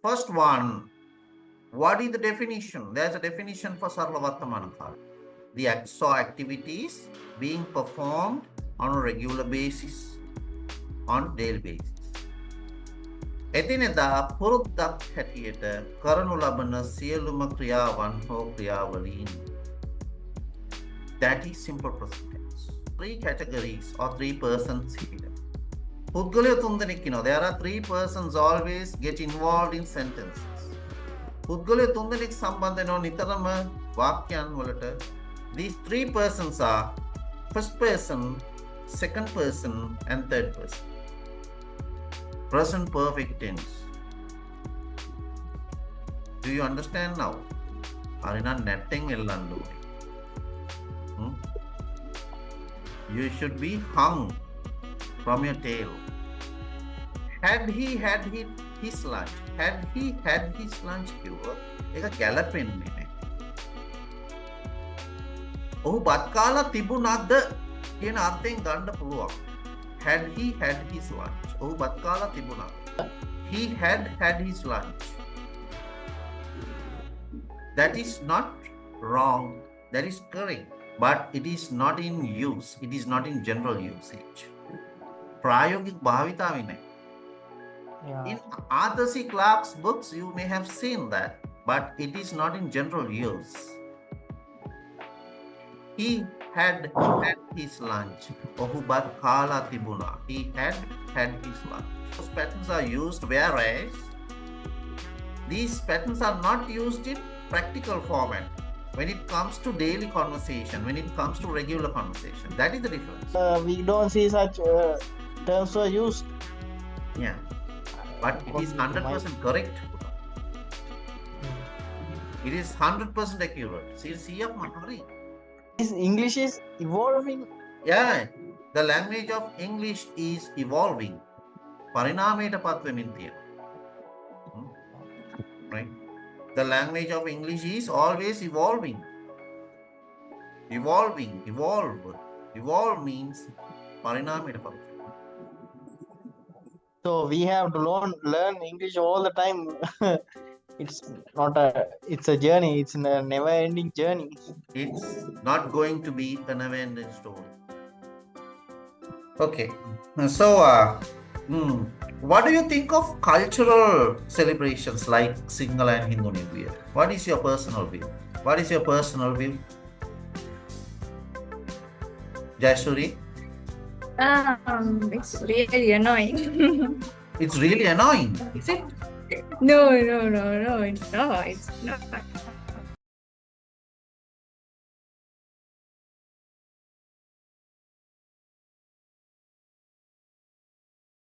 First one, what is the definition? There's a definition for Sarva Vartamana Kala. The acts or activities being performed on a regular basis, on daily basis. එදිනෙදා පුරුද්දක් හැටියට කරනු ලබන සියලුම ක්‍රියාවන් හෝ ක්‍රියාවලීන්. That is simple present tense. Three categories or three persons here. පුද්ගලයෝ තුන්දෙනෙක් ඉන්නවා. There are three persons always get involved in sentences. පුද්ගලයෝ තුන්දෙනෙක් සම්බන්ධ වෙනවා නිතරම වාක්‍යයන් වලට. These three persons are first person, second person and third person. Present perfect tense. Do you understand now? Arina netting ellandu. You should be hung from your tail. Had he had his lunch? Had he had his lunch? Eka galapenne ne. ඔහු බත් කාලා තිබුණාද කියන අර්ථයෙන් ගන්න පුළුවන්. Had he had his lunch? ඔහු බත් කාලා තිබුණාද? He had his lunch. That is not wrong. That is correct. But it is not in use. It is not in general usage. ප්‍රායෝගික භාවිතාවේ නැහැ. In Arthur C. Clarke's books, you may have seen that, but it is not in general use. He had his lunch. ඔහු බත් කාලා තිබුණා. He had his lunch. Those patterns are used, whereas these patterns are not used in practical format. When it comes to daily conversation, when it comes to regular conversation, that is the difference. We don't see such terms were used. Yeah, but it is 100% correct. It is 100% accurate. See up Mahari. English is evolving. Yeah, the language of English is evolving. Parinameta path වෙමින් තියෙනවා. Right? The language of English is always evolving. Evolve means parinameta path. So we have to learn English all the time. It's a journey. It's a never ending journey. It's not going to be a never ending story. Okay. So what do you think of cultural celebrations like Sinhala and Hindu New Year? What is your personal view? Jayasuri? It's really annoying. It's really annoying. Is it? No, it's not.